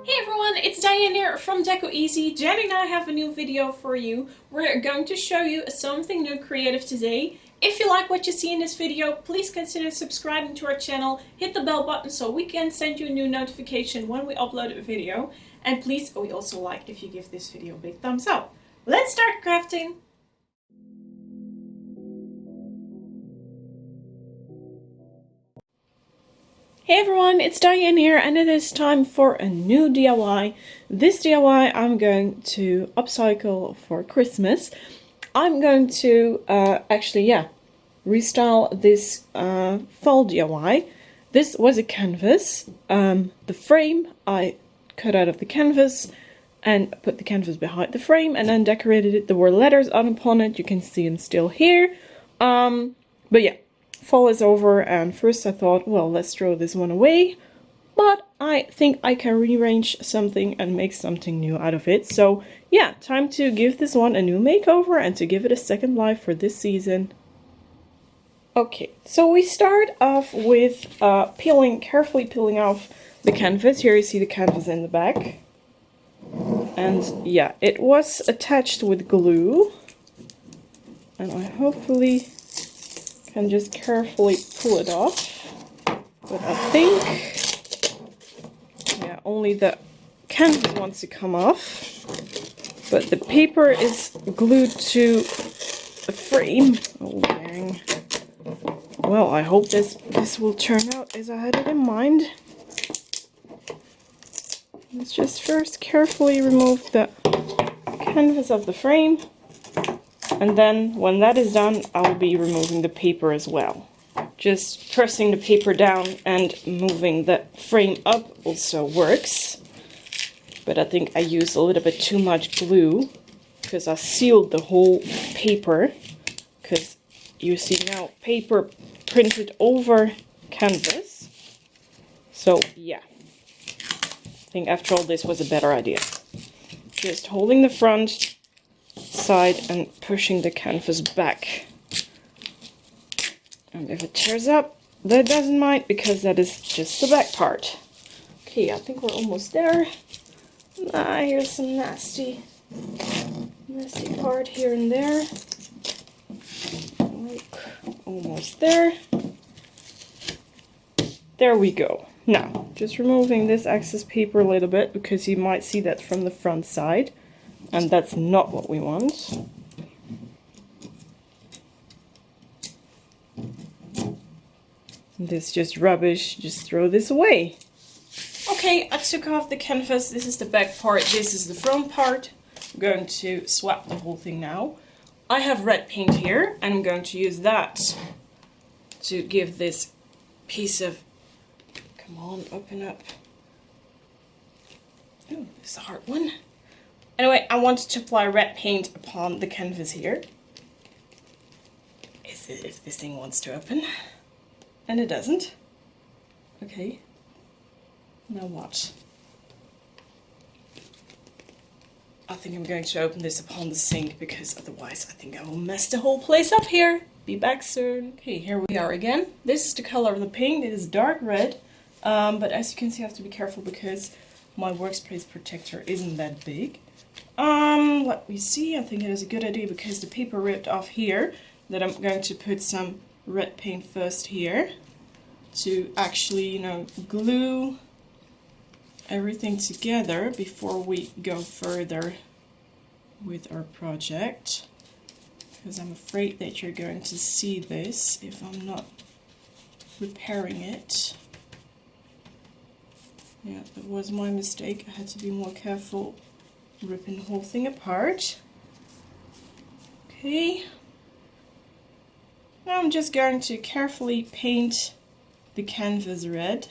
Hey everyone, it's Dyanne here from Decoeasy. Janny and I have a new video for you. We're going to show you something new creative today. If you like what you see in this video, please consider subscribing to our channel. Hit the bell button so we can send you a new notification when we upload a video. And please, we also like if you give this video a big thumbs up. Let's start crafting! Hey everyone, it's Dyanne here and it is time for a new DIY. This DIY I'm going to upcycle for Christmas. I'm going to restyle this fall DIY. This was a canvas. The frame I cut out of the canvas and put the canvas behind the frame and then decorated it. There were letters on upon it, you can see them still here. But yeah. Fall is over and first I thought, well, let's throw this one away, but I think I can rearrange something and make something new out of it. So yeah, time to give this one a new makeover and to give it a second life for this season. Okay, so we start off with carefully peeling off the canvas. Here you see the canvas in the back. And yeah, it was attached with glue. And I hopefully can just carefully pull it off, but I think, yeah, only the canvas wants to come off, but the paper is glued to the frame. Oh dang. Well, I hope this will turn out as I had it in mind. Let's just first carefully remove the canvas of the frame. And then when that is done, I'll be removing the paper as well. Just pressing the paper down and moving the frame up also works. But I think I used a little bit too much glue because I sealed the whole paper. Because you see now paper printed over canvas. So yeah, I think after all this was a better idea. Just holding the front side and pushing the canvas back. And if it tears up, that doesn't mind because that is just the back part. Okay, I think we're almost there. Here's some nasty part here and there. Look, almost there. There we go. Now, just removing this excess paper a little bit because you might see that from the front side. And that's not what we want. This is just rubbish, just throw this away. Okay, I took off the canvas. This is the back part, this is the front part. I'm going to swap the whole thing now. I have red paint here, and I'm going to use that to give this piece of... Come on, open up. Oh, this is a hard one. Anyway, I wanted to apply red paint upon the canvas here. If this thing wants to open. And it doesn't. Okay. Now what? I think I'm going to open this upon the sink because otherwise I think I will mess the whole place up here. Be back soon. Okay, here we are again. This is the color of the paint. It is dark red. But as you can see, I have to be careful because my workspace protector isn't that big. Let me see, I think it is a good idea because the paper ripped off here, that I'm going to put some red paint first here to actually, you know, glue everything together before we go further with our project. Because I'm afraid that you're going to see this if I'm not repairing it. Yeah, that was my mistake. I had to be more careful ripping the whole thing apart. Okay. Now I'm just going to carefully paint the canvas red.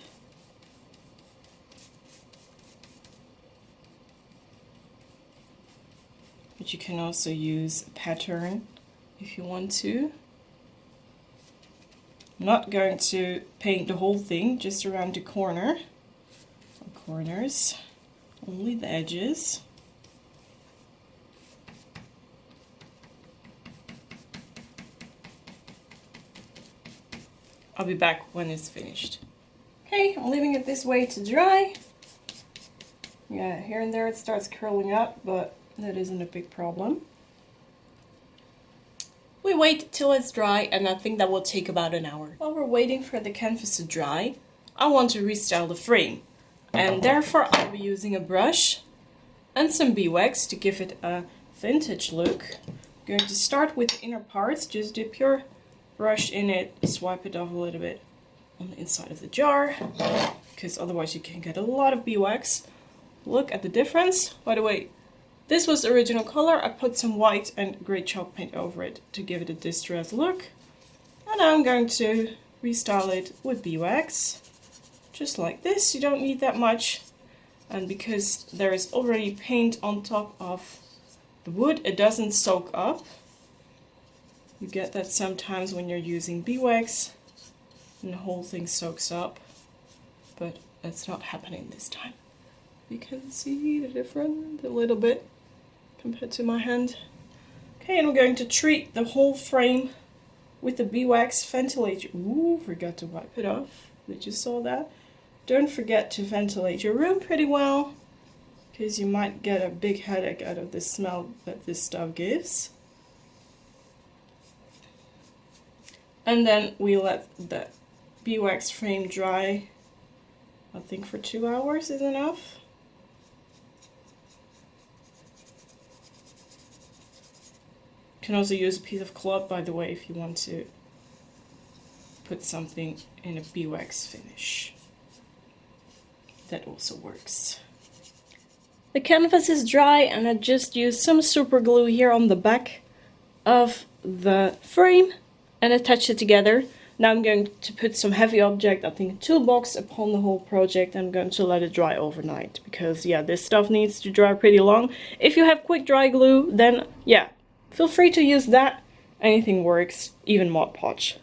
But you can also use a pattern if you want to. I'm not going to paint the whole thing, just around the corners, only the edges. I'll be back when it's finished. Okay, I'm leaving it this way to dry. Yeah, here and there it starts curling up, but that isn't a big problem. We wait till it's dry, and I think that will take about an hour. While we're waiting for the canvas to dry, I want to restyle the frame. And therefore I'll be using a brush and some beeswax to give it a vintage look. I'm going to start with the inner parts, just dip your brush in it, swipe it off a little bit on the inside of the jar, because otherwise you can get a lot of beeswax. Look at the difference. By the way, this was the original color. I put some white and grey chalk paint over it to give it a distressed look. And now I'm going to restyle it with beeswax. Just like this, you don't need that much. And because there is already paint on top of the wood, it doesn't soak up. You get that sometimes when you're using beeswax and the whole thing soaks up. But that's not happening this time. You can see the difference a little bit compared to my hand. Okay, and I'm going to treat the whole frame with the beeswax ventilator. Ooh, forgot to wipe it off. Did you saw that? Don't forget to ventilate your room pretty well, because you might get a big headache out of the smell that this stuff gives. And then we let the beeswax frame dry. I think for 2 hours is enough. You can also use a piece of cloth, by the way, if you want to put something in a beeswax finish. That also works. The canvas is dry, and I just used some super glue here on the back of the frame and attach it together. Now I'm going to put some heavy object, I think a toolbox, upon the whole project. I'm going to let it dry overnight because, yeah, this stuff needs to dry pretty long. If you have quick dry glue, then yeah, feel free to use that. Anything works, even Mod Podge.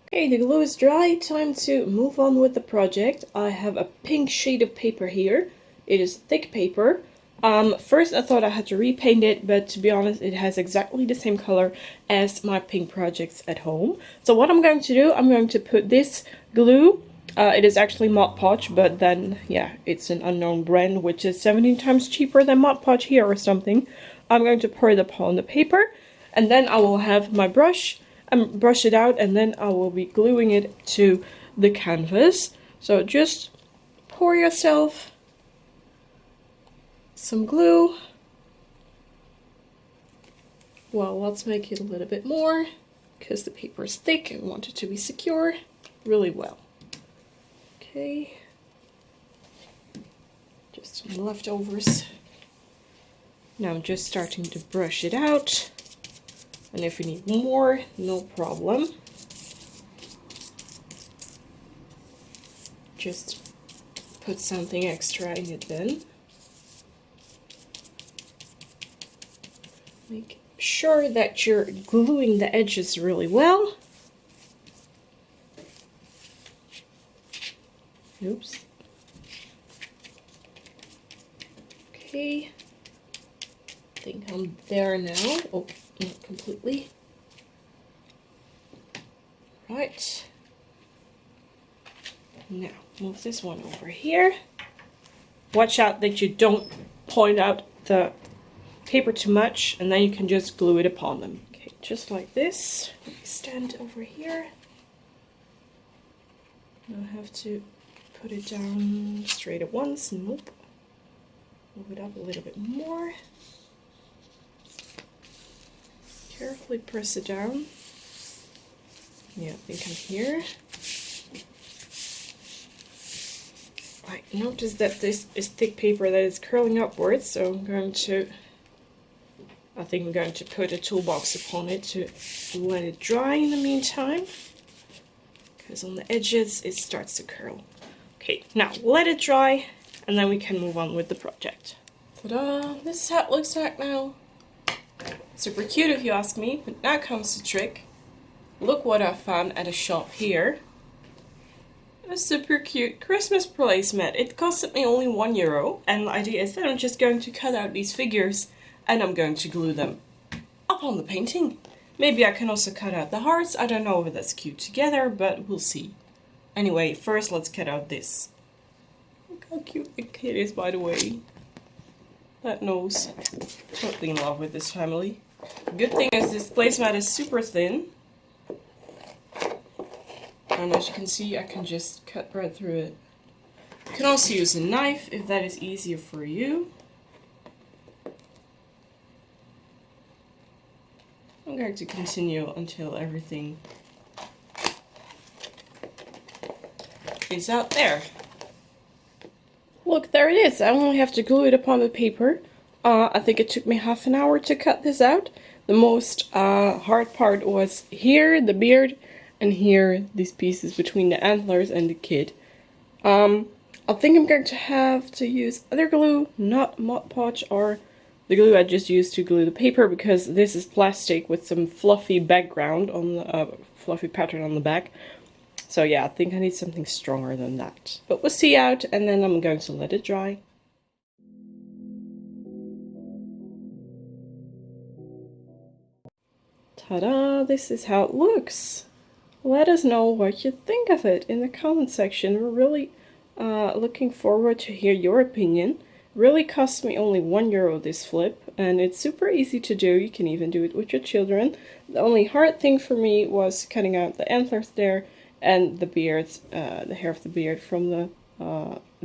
Okay, the glue is dry. Time to move on with the project. I have a pink sheet of paper here. It is thick paper. First I thought I had to repaint it, but to be honest, it has exactly the same color as my pink projects at home. So what I'm going to do, I'm going to put this glue, it is actually Mod Podge, but then, yeah, it's an unknown brand, which is 17 times cheaper than Mod Podge here or something. I'm going to pour it upon the paper, and then I will have my brush and brush it out, and then I will be gluing it to the canvas. So just pour yourself some glue. Well, let's make it a little bit more because the paper is thick and want it to be secure really well. Okay, just some leftovers. Now I'm just starting to brush it out, and if you need more, no problem. Just put something extra in it then. Make sure that you're gluing the edges really well. Oops. Okay. I think I'm there now. Oh, not completely. Right. Now, move this one over here. Watch out that you don't point out the paper too much, and then you can just glue it upon them. Okay, just like this. Stand over here. I have to put it down straight at once. Nope. Move it up a little bit more. Carefully press it down. Yeah, I think I'm here. I notice that this is thick paper that is curling upwards, so I think I'm going to put a toolbox upon it to let it dry in the meantime, because on the edges it starts to curl. Okay, now let it dry, and then we can move on with the project. Ta-da! This is how it looks like now. Super cute if you ask me, but now comes the trick. Look what I found at a shop here. A super cute Christmas placemat. It costed me only €1, and the idea is that I'm just going to cut out these figures and I'm going to glue them up on the painting. Maybe I can also cut out the hearts. I don't know if that's cute together, but we'll see. Anyway, first let's cut out this. How cute the kid is, by the way. That knows. Totally in love with this family. Good thing is this placemat is super thin. And as you can see, I can just cut right through it. You can also use a knife if that is easier for you. I'm going to continue until everything is out there. Look, there it is. I only have to glue it upon the paper. I think it took me half an hour to cut this out. The most hard part was here, the beard, and here, these pieces between the antlers and the kid. I think I'm going to have to use other glue, not Mod Podge or the glue I just used to glue the paper, because this is plastic with some fluffy background on the fluffy pattern on the back. So yeah, I think I need something stronger than that. But we'll see out, and then I'm going to let it dry. Ta-da! This is how it looks. Let us know what you think of it in the comment section. We're really looking forward to hear your opinion. Really cost me only €1 this flip, and it's super easy to do. You can even do it with your children. The only hard thing for me was cutting out the antlers there and the beards, the hair of the beard from the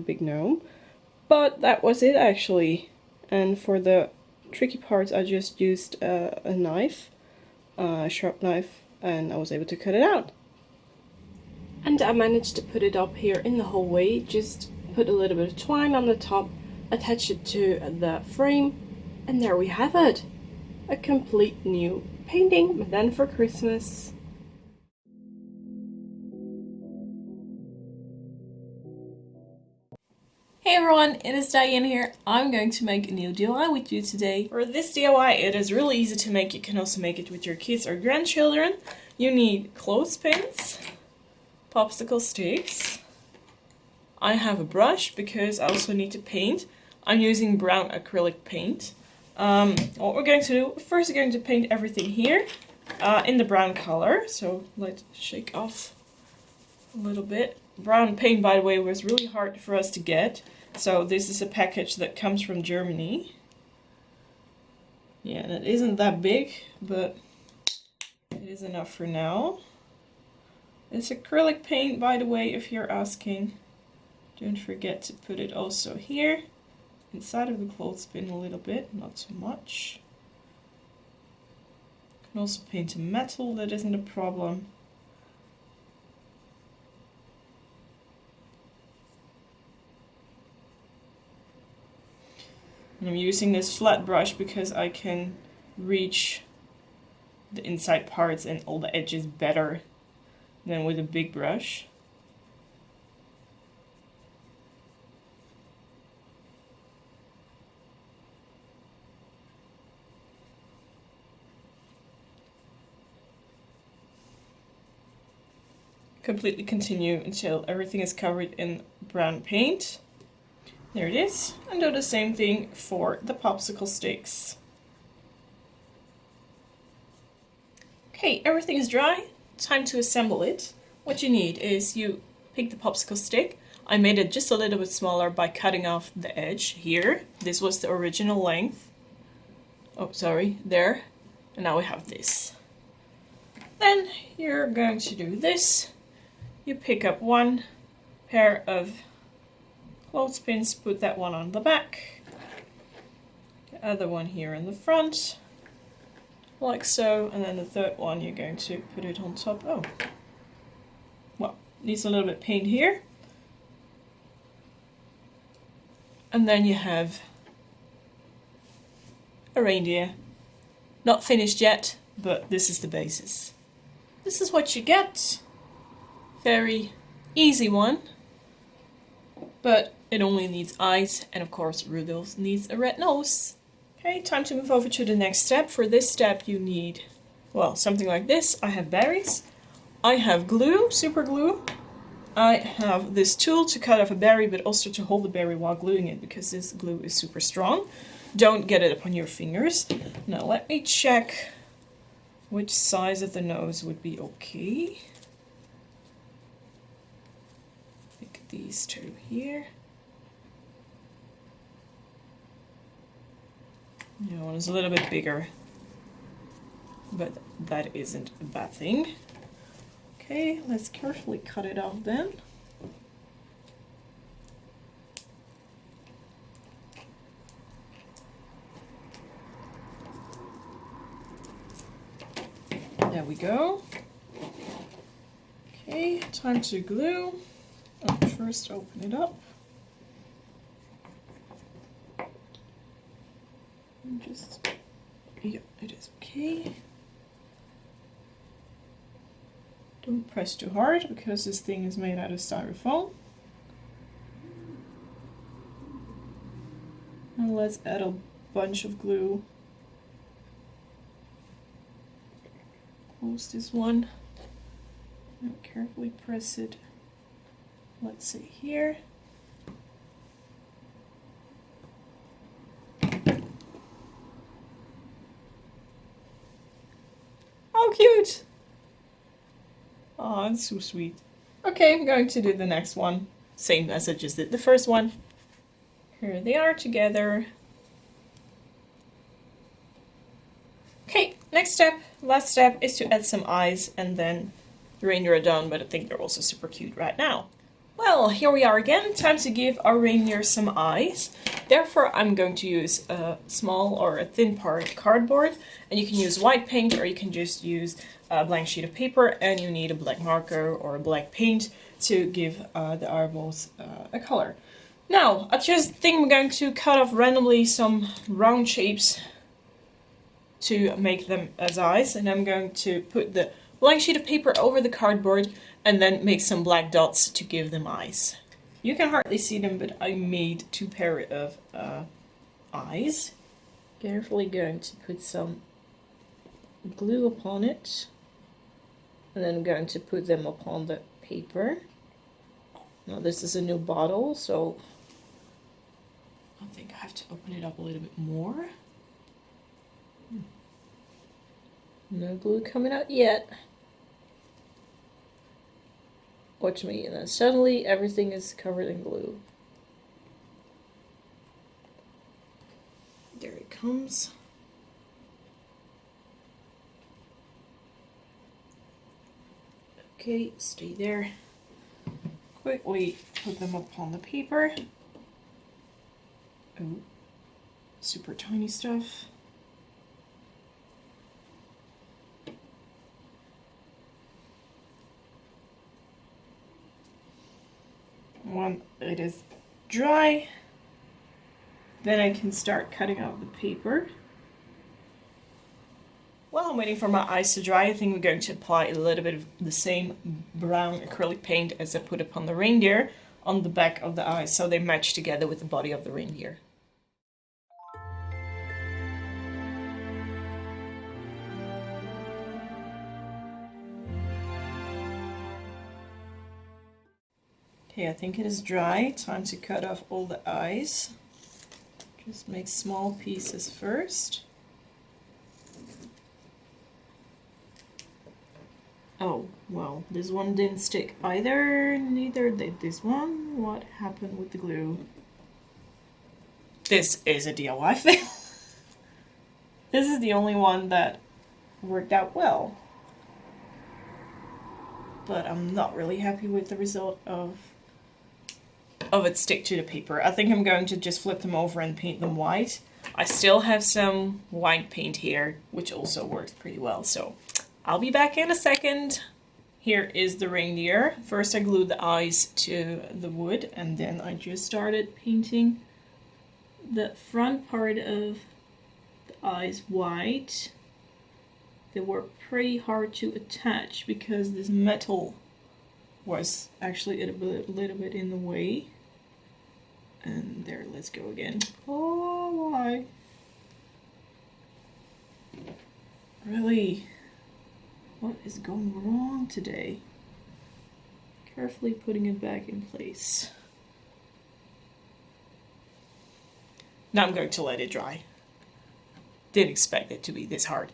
big gnome. But that was it actually. And for the tricky parts, I just used a knife, a sharp knife, and I was able to cut it out. And I managed to put it up here in the hallway. Just put a little bit of twine on the top, attach it to the frame, and there we have it. A complete new painting, but then for Christmas. Hey everyone, it is Dyanne here. I'm going to make a new DIY with you today. For this DIY, it is really easy to make. You can also make it with your kids or grandchildren. You need clothespins, popsicle sticks. I have a brush because I also need to paint. I'm using brown acrylic paint. What we're going to do, first we're going to paint everything here in the brown color. So let's shake off a little bit. Brown paint, by the way, was really hard for us to get. So this is a package that comes from Germany. Yeah, and it isn't that big, but it is enough for now. It's acrylic paint, by the way, if you're asking. Don't forget to put it also here, inside of the clothespin a little bit, not too much. You can also paint a metal, that isn't a problem. And I'm using this flat brush because I can reach the inside parts and all the edges better than with a big brush. Completely continue until everything is covered in brown paint. There it is, and do the same thing for the popsicle sticks. Okay, everything is dry. Time to assemble it. What you need is you pick the popsicle stick. I made it just a little bit smaller by cutting off the edge here. This was the original length. Oh, sorry, there. And now we have this. Then you're going to do this. You pick up one pair of clothespins, put that one on the back, the other one here in the front, like so, and then the third one you're going to put it on top. Oh, well, needs a little bit of paint here. And then you have a reindeer. Not finished yet, but this is the basis. This is what you get. Very easy one, but it only needs eyes, and of course Rudolph needs a red nose. Okay, time to move over to the next step. For this step you need, well, something like this. I have berries. I have glue, super glue. I have this tool to cut off a berry, but also to hold the berry while gluing it, because this glue is super strong. Don't get it upon your fingers. Now let me check which size of the nose would be okay. Pick these two here. The other one is a little bit bigger, but that isn't a bad thing. Okay, let's carefully cut it off then. There we go. Okay, time to glue. Oh, first open it up. And just, yeah, it is okay. Don't press too hard because this thing is made out of styrofoam. And let's add a bunch of glue. Close this one. Now carefully press it. Let's see here. How cute! Oh, it's so sweet. Okay, I'm going to do the next one. Same as I just did the first one. Here they are together. Okay, next step, last step is to add some eyes and then the reindeer are done, but I think they're also super cute right now. Well, here we are again. Time to give our reindeer some eyes. Therefore, I'm going to use a small or a thin part cardboard, and you can use white paint or you can just use a blank sheet of paper, and you need a black marker or a black paint to give the eyeballs a color. Now, I just think I'm going to cut off randomly some round shapes to make them as eyes, and I'm going to put the blank sheet of paper over the cardboard and then make some black dots to give them eyes. You can hardly see them, but I made two pair of eyes. Carefully going to put some glue upon it, and then I'm going to put them upon the paper. Now this is a new bottle, so I think I have to open it up a little bit more. No glue coming out yet. Watch me, and then suddenly everything is covered in glue. There it comes. Okay, stay there. Quickly put them upon the paper. Oh, super tiny stuff. When it is dry, then I can start cutting out the paper. While I'm waiting for my eyes to dry, I think I'm going to apply a little bit of the same brown acrylic paint as I put upon the reindeer on the back of the eyes, so they match together with the body of the reindeer. Okay, I think it is dry. Time to cut off all the eyes. Just make small pieces first. Oh, well, this one didn't stick either. Neither did this one. What happened with the glue? This is a DIY fail. This is the only one that worked out well. But I'm not really happy with the result of it stick to the paper. I think I'm going to just flip them over and paint them white. I still have some white paint here, which also works pretty well, so I'll be back in a second. Here is the reindeer. First I glued the eyes to the wood, and then I just started painting the front part of the eyes white. They were pretty hard to attach because this metal was actually a little bit in the way. And there, let's go again. Oh, why? Really? What is going wrong today? Carefully putting it back in place. Now I'm going to let it dry. Didn't expect it to be this hard.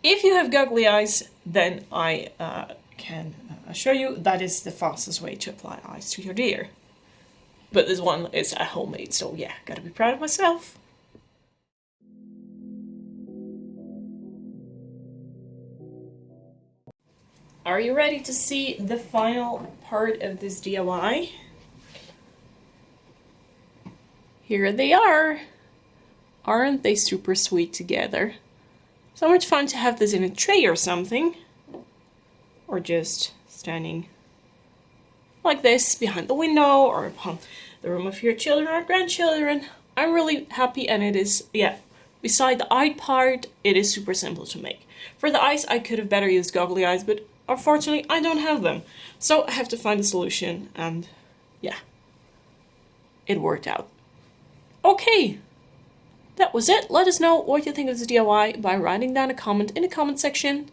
If you have goggly eyes, then I can show you that is the fastest way to apply eyes to your deer. But this one is a homemade, so yeah, gotta be proud of myself. Are you ready to see the final part of this DIY? Here they are! Aren't they super sweet together? So much fun to have this in a tray or something. Or just standing like this behind the window or upon the room of your children or grandchildren. I'm really happy, and it is, yeah, beside the eye part, it is super simple to make. For the eyes, I could have better used goggly eyes, but unfortunately I don't have them. So I have to find a solution, and yeah, it worked out. Okay, that was it. Let us know what you think of this DIY by writing down a comment in the comment section.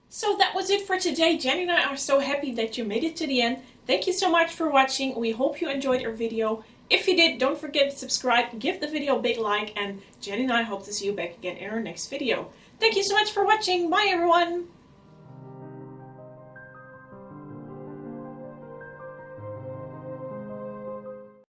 So that was it for today. Janny and I are so happy that you made it to the end. Thank you so much for watching. We hope you enjoyed our video. If you did, don't forget to subscribe, give the video a big like, and Janny and I hope to see you back again in our next video. Thank you so much for watching. Bye everyone!